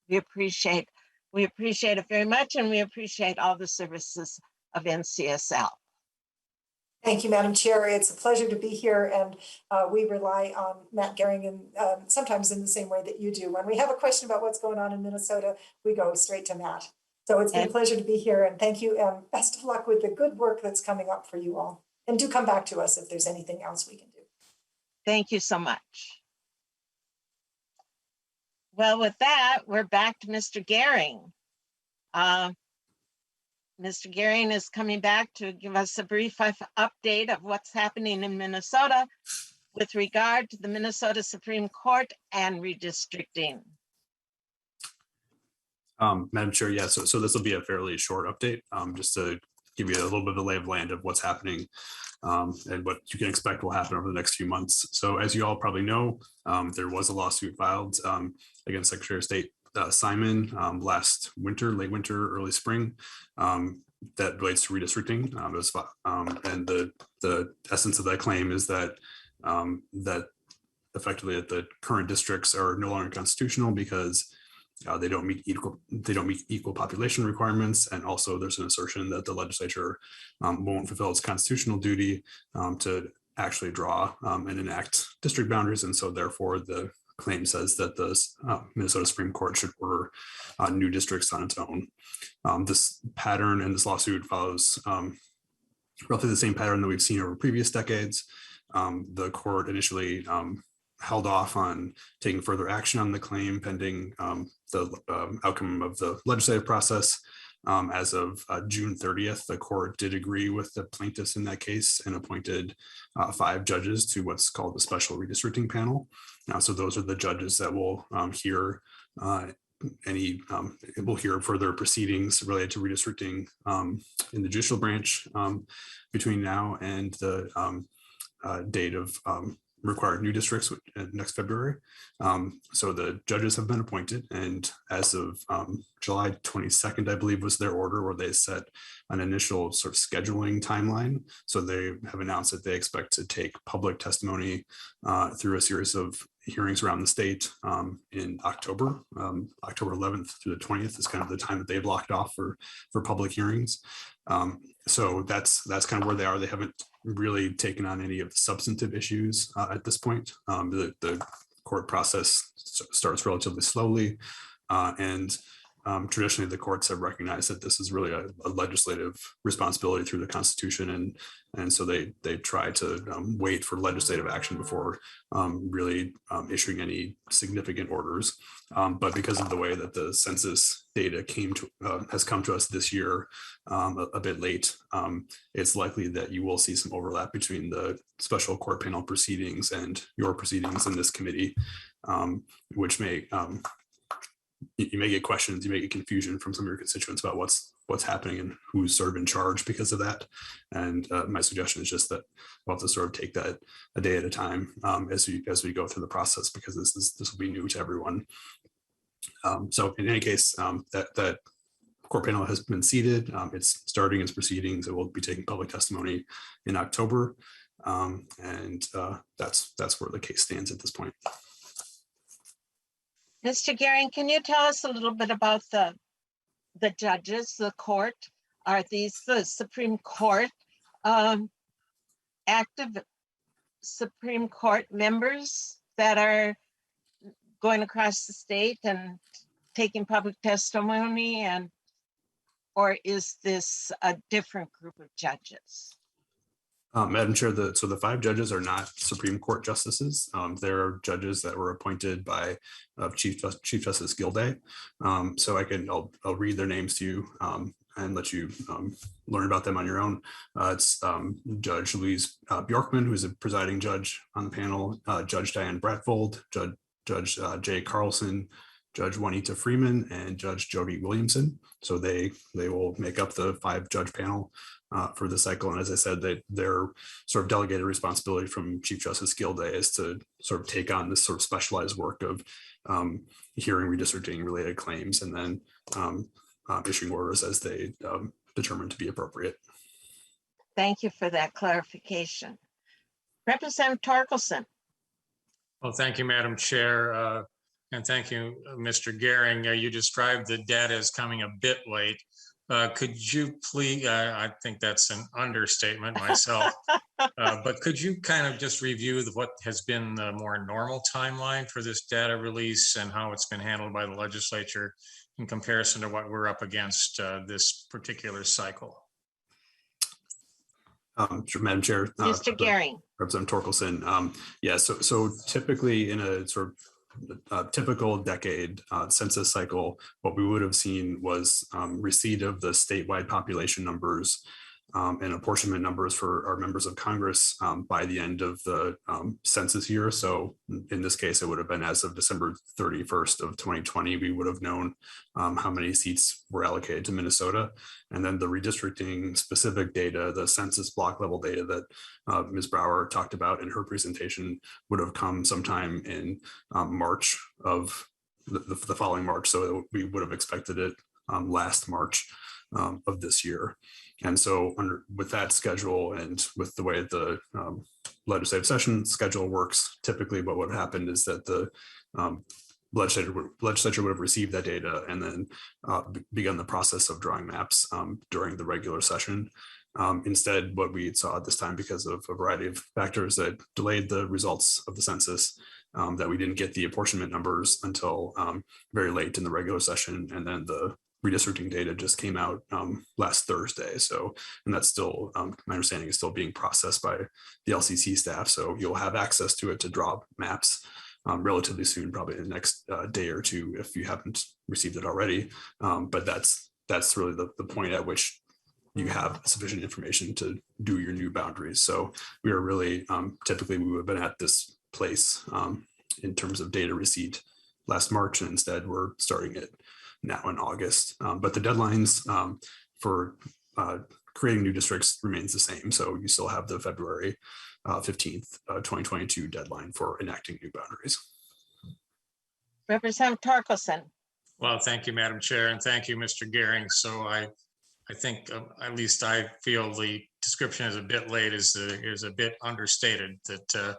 We appreciate it very much, and we appreciate all the services of NCSL. Thank you, Madam Chair. It's a pleasure to be here, and we rely on Matt Gehring, and sometimes in the same way that you do. When we have a question about what's going on in Minnesota, we go straight to Matt. So it's been a pleasure to be here, and thank you, and best of luck with the good work that's coming up for you all. And do come back to us if there's anything else we can do. Thank you so much. Well, with that, we're back to Mr. Gehring. Mr. Gehring is coming back to give us a brief update of what's happening in Minnesota with regard to the Minnesota Supreme Court and redistricting. Madam Chair, yeah, so this will be a fairly short update, just to give you a little bit of the lay of land of what's happening and what you can expect will happen over the next few months. So as you all probably know, there was a lawsuit filed against Secretary of State Simon last winter, late winter, early spring, that relates to redistricting. And the essence of that claim is that that effectively that the current districts are no longer constitutional because they don't meet equal population requirements, and also there's an assertion that the legislature won't fulfill its constitutional duty to actually draw and enact district boundaries, and so therefore the claim says that the Minnesota Supreme Court should order new districts on its own. This pattern in this lawsuit follows roughly the same pattern that we've seen over previous decades. The court initially held off on taking further action on the claim pending the outcome of the legislative process. As of June 30th, the court did agree with the plaintiffs in that case and appointed 5 judges to what's called the special redistricting panel. So those are the judges that will hear we'll hear further proceedings related to redistricting in the judicial branch between now and the date of required new districts next February. So the judges have been appointed, and as of July 22nd, I believe was their order where they set an initial sort of scheduling timeline. So they have announced that they expect to take public testimony through a series of hearings around the state in October. October 11th through the 20th is kind of the time that they've locked off for public hearings. So that's kind of where they are. They haven't really taken on any of the substantive issues at this point. The court process starts relatively slowly, and traditionally the courts have recognized that this is really a legislative responsibility through the Constitution, and so they try to wait for legislative action before really issuing any significant orders. But because of the way that the census data has come to us this year a bit late, it's likely that you will see some overlap between the special court panel proceedings and your proceedings in this committee, which may you may get questions, you may get confusion from some of your constituents about what's happening and who's sort of in charge because of that. And my suggestion is just that we'll have to sort of take that a day at a time as we go through the process, because this will be new to everyone. So in any case, that court panel has been seated. It's starting its proceedings. It will be taking public testimony in October. And that's where the case stands at this point. Mr. Gehring, can you tell us a little bit about the judges, the court? Are these the Supreme Court active Supreme Court members that are going across the state and taking public testimony, or is this a different group of judges? Madam Chair, so the 5 judges are not Supreme Court justices. They're judges that were appointed by Chief Justice Gilday. So I'll read their names to you and let you learn about them on your own. It's Judge Louise Bjorkman, who's a presiding judge on the panel, Judge Diane Bratvold, Judge Jay Carlson, Judge Juanita Freeman, and Judge Jody Williamson. So they will make up the 5-judge panel for the cycle. And as I said, their sort of delegated responsibility from Chief Justice Gilday is to sort of take on this sort of specialized work of hearing redistricting related claims and then issuing orders as they determine to be appropriate. Thank you for that clarification. Representative Torkelson. Well, thank you, Madam Chair. And thank you, Mr. Gehring. You described the data as coming a bit late. Could you please, I think that's an understatement myself, but could you kind of just review what has been the more normal timeline for this data release and how it's been handled by the legislature in comparison to what we're up against this particular cycle? Sure, Madam Chair. Mr. Gehring. Representative Torkelson. Yeah, so typically in a sort of typical decade census cycle, what we would have seen was receipt of the statewide population numbers and apportionment numbers for our members of Congress by the end of the census year. So in this case, it would have been as of December 31st of 2020, we would have known how many seats were allocated to Minnesota. And then the redistricting specific data, the census block level data that Ms. Brower talked about in her presentation would have come sometime in March of the following March. So we would have expected it last March of this year. And so with that schedule and with the way the legislative session schedule works, typically what would happen is that the legislature would have received that data and then begun the process of drawing maps during the regular session. Instead, what we saw at this time, because of a variety of factors that delayed the results of the census, that we didn't get the apportionment numbers until very late in the regular session, and then the redistricting data just came out last Thursday. So, and that's still, my understanding is still being processed by the LCC staff. So you'll have access to it to draw maps relatively soon, probably in the next day or two, if you haven't received it already. But that's that's really the point at which you have sufficient information to do your new boundaries. So we are really, typically we would have been at this place in terms of data receipt last March, and instead we're starting it now in August. But the deadlines for creating new districts remains the same. So you still have the February 15th, 2022 deadline for enacting new boundaries. Representative Torkelson. Well, thank you, Madam Chair, and thank you, Mr. Gehring. So I think at least I feel the description is a bit late is a bit understated, that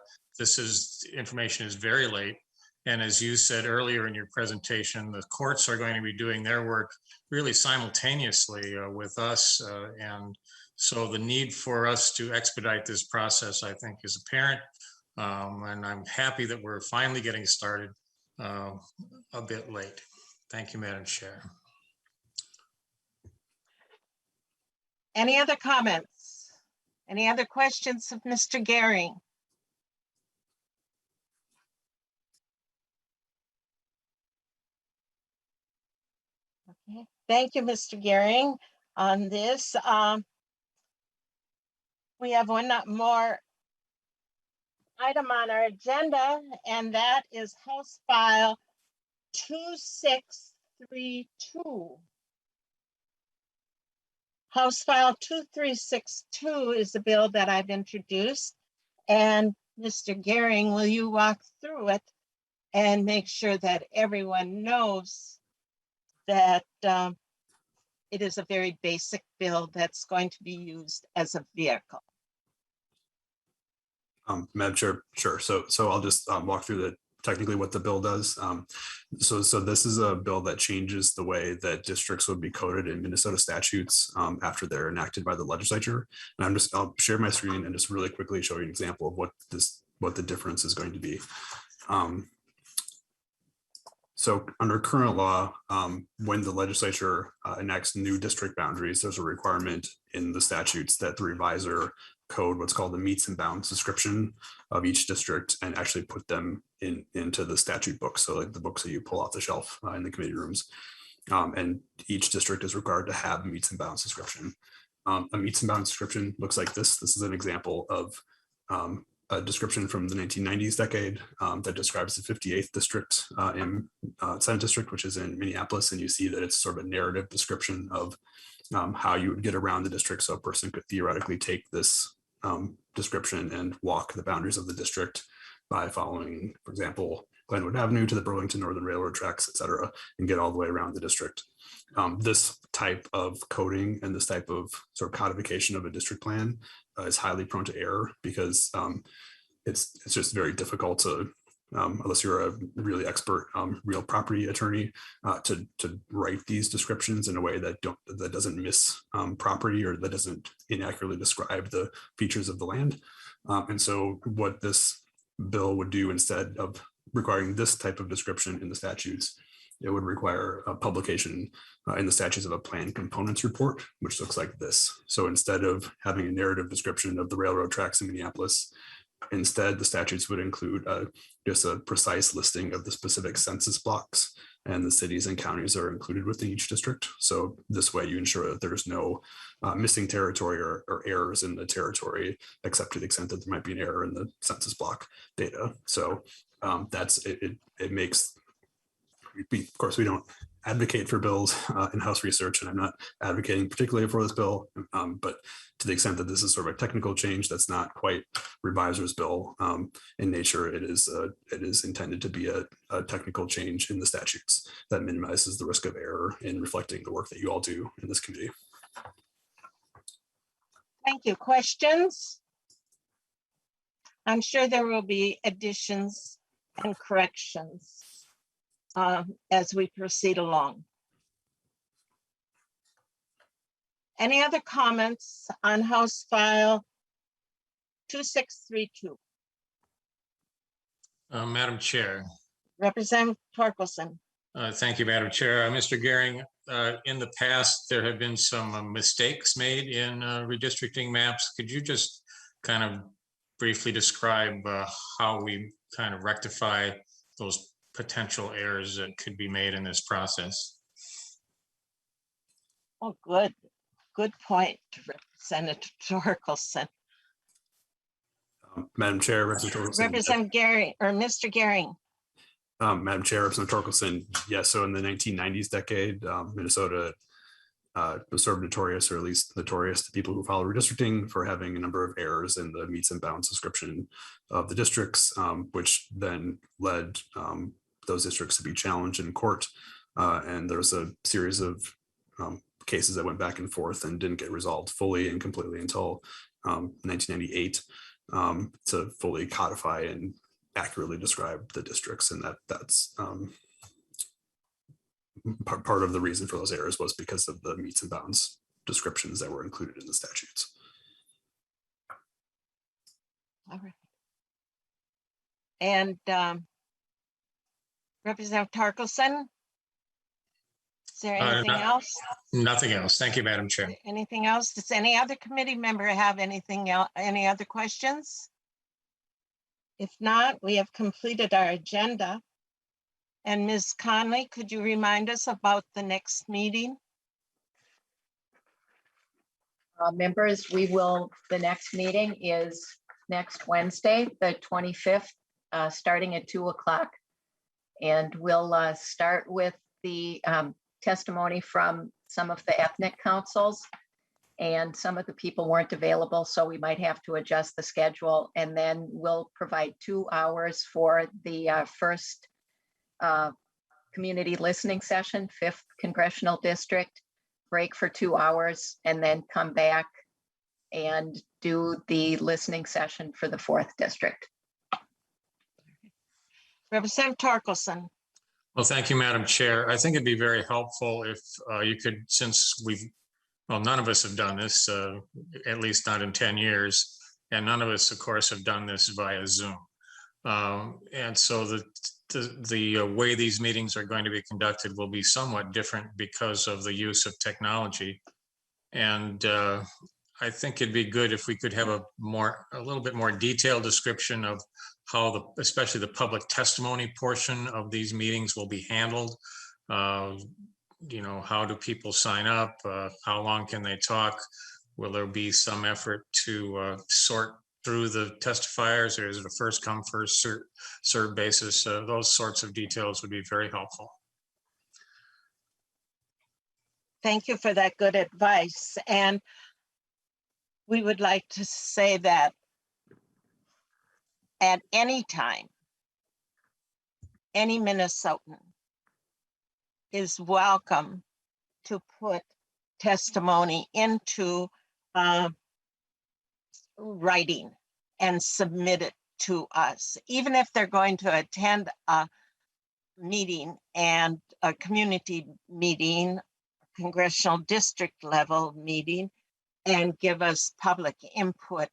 information is very late. And as you said earlier in your presentation, the courts are going to be doing their work really simultaneously with us. And so the need for us to expedite this process, I think, is apparent. And I'm happy that we're finally getting started a bit late. Thank you, Madam Chair. Any other comments? Any other questions of Mr. Gehring? Okay, thank you, Mr. Gehring. On this, we have one more item on our agenda, and that is House File 2632. House File 2362 is a bill that I've introduced, and Mr. Gehring, will you walk through it and make sure that everyone knows that it is a very basic bill that's going to be used as a vehicle? Madam Chair, sure. So I'll just walk through technically what the bill does. So this is a bill that changes the way that districts would be coded in Minnesota statutes after they're enacted by the legislature. And I'll share my screen and just really quickly show you an example of what the difference is going to be. So under current law, when the legislature enacts new district boundaries, there's a requirement in the statutes that the reviser code what's called the meets and bounds description of each district and actually put them into the statute books. So like the books that you pull off the shelf in the committee rooms. And each district is required to have a meets and bounds description. A meets and bounds description looks like this. This is an example of a description from the 1990s decade that describes the 58th district in Senate district, which is in Minneapolis. And you see that it's sort of a narrative description of how you would get around the district. So a person could theoretically take this description and walk the boundaries of the district by following, for example, Glenwood Avenue to the Burlington Northern Railroad tracks, et cetera, and get all the way around the district. This type of coding and this type of sort of codification of a district plan is highly prone to error because it's just very difficult to, unless you're a really expert real property attorney, to write these descriptions in a way that doesn't miss property or that doesn't inaccurately describe the features of the land. And so what this bill would do, instead of requiring this type of description in the statutes, it would require a publication in the statutes of a plan components report, which looks like this. So instead of having a narrative description of the railroad tracks in Minneapolis, instead the statutes would include just a precise listing of the specific census blocks, and the cities and counties are included within each district. So this way you ensure that there's no missing territory or errors in the territory, except to the extent that there might be an error in the census block data. So that's it. It makes, of course, we don't advocate for bills in House research, and I'm not advocating particularly for this bill, but to the extent that this is sort of a technical change that's not quite reviser's bill in nature, it is intended to be a technical change in the statutes that minimizes the risk of error in reflecting the work that you all do in this committee. Thank you. Questions? I'm sure there will be additions and corrections as we proceed along. Any other comments on House File 2632? Madam Chair. Representative Torkelson. Thank you, Madam Chair. Mr. Gehring, in the past, there have been some mistakes made in redistricting maps. Could you just kind of briefly describe how we kind of rectify those potential errors that could be made in this process? Oh, good point, Representative Torkelson. Madam Chair, Representative Torkelson. Representative Gehring or Mr. Gehring. Madam Chair, Representative Torkelson, yes, so in the 1990s decade, Minnesota was sort of notorious, or at least notorious to people who follow redistricting, for having a number of errors in the meets and bounds description of the districts, which then led those districts to be challenged in court. And there was a series of cases that went back and forth and didn't get resolved fully and completely until 1998 to fully codify and accurately describe the districts. And that's part of the reason for those errors was because of the meets and bounds descriptions that were included in the statutes. All right. And Representative Torkelson, is there anything else? Nothing else. Thank you, Madam Chair. Anything else? Does any other committee member have anything else, any other questions? If not, we have completed our agenda. And Ms. Conley, could you remind us about the next meeting? Members, the next meeting is next Wednesday, the 25th, starting at 2 o'clock. And we'll start with the testimony from some of the ethnic councils, and some of the people weren't available, so we might have to adjust the schedule. And then we'll provide 2 hours for the first community listening session, 5th Congressional District, break for 2 hours, and then come back and do the listening session for the 4th District. Representative Torkelson. Well, thank you, Madam Chair. I think it'd be very helpful if you could, since none of us have done this, at least not in 10 years, and none of us, of course, have done this via Zoom. And so the way these meetings are going to be conducted will be somewhat different because of the use of technology. And I think it'd be good if we could have a little bit more detailed description of how especially the public testimony portion of these meetings will be handled. You know, how do people sign up? How long can they talk? Will there be some effort to sort through the testifiers, or is it a first come, first serve basis? Those sorts of details would be very helpful. Thank you for that good advice. And we would like to say that at any time, any Minnesotan is welcome to put testimony into writing and submit it to us, even if they're going to attend a meeting and a community meeting, congressional district level meeting, and give us public input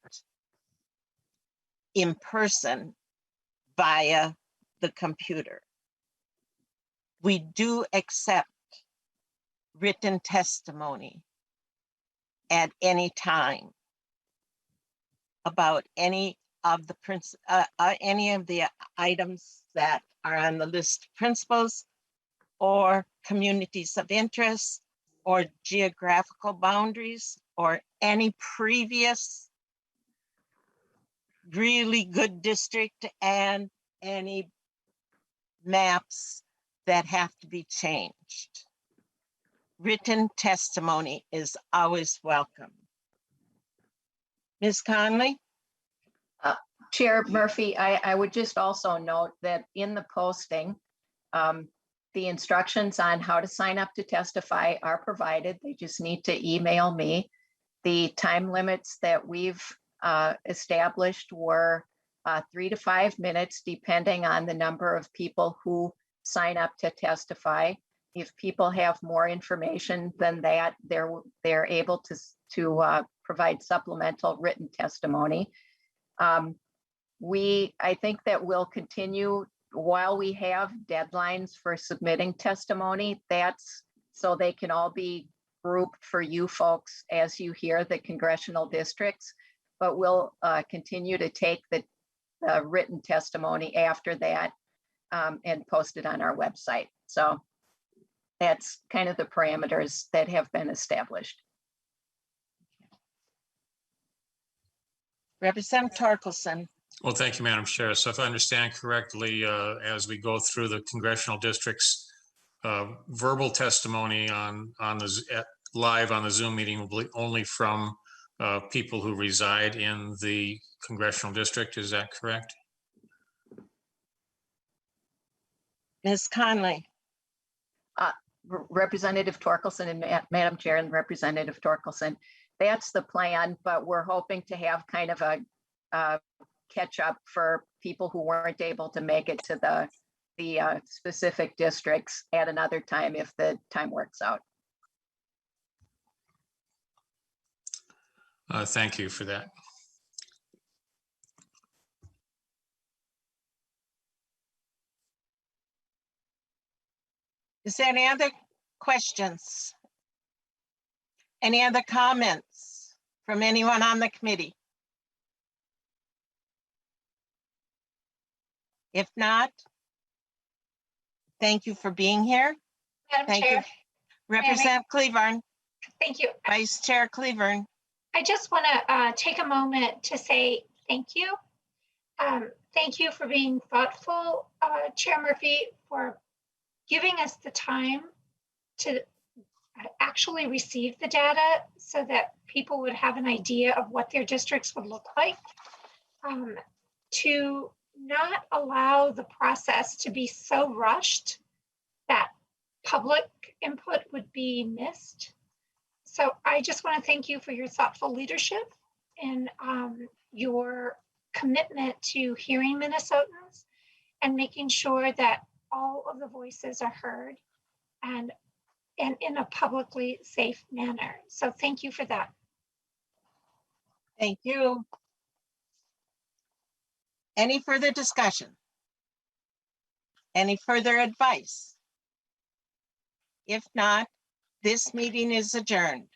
in person via the computer. We do accept written testimony at any time about any of the items that are on the list of principles, or communities of interest, or geographical boundaries, or any previous really good district, and any maps that have to be changed. Written testimony is always welcome. Ms. Conley? Chair Murphy, I would just also note that in the posting, the instructions on how to sign up to testify are provided. They just need to email me. The time limits that we've established were 3 to 5 minutes, depending on the number of people who sign up to testify. If people have more information than that, they're able to provide supplemental written testimony. I think that we'll continue while we have deadlines for submitting testimony. That's so they can all be grouped for you folks as you hear the congressional districts, but we'll continue to take the written testimony after that and post it on our website. So that's kind of the parameters that have been established. Representative Torkelson. Well, thank you, Madam Chair. So if I understand correctly, as we go through the congressional districts, verbal testimony on the live on the Zoom meeting will be only from people who reside in the congressional district. Is that correct? Ms. Conley. Representative Torkelson and Madam Chair and Representative Torkelson, that's the plan, but we're hoping to have kind of a catch up for people who weren't able to make it to the specific districts at another time if the time works out. Thank you for that. Is there any other questions? Any other comments from anyone on the committee? If not, thank you for being here. Madam Thank Chair, you. Representative Cleburne, thank you. Vice Chair Cleburne. I just want to take a moment to say thank you. Thank you for being thoughtful, Chair Murphy, for giving us the time to actually receive the data so that people would have an idea of what their districts would look like. To not allow the process to be so rushed that public input would be missed. So I just want to thank you for your thoughtful leadership and your commitment to hearing Minnesotans and making sure that all of the voices are heard and in a publicly safe manner. So thank you for that. Thank you. Any further discussion? Any further advice? If not, this meeting is adjourned.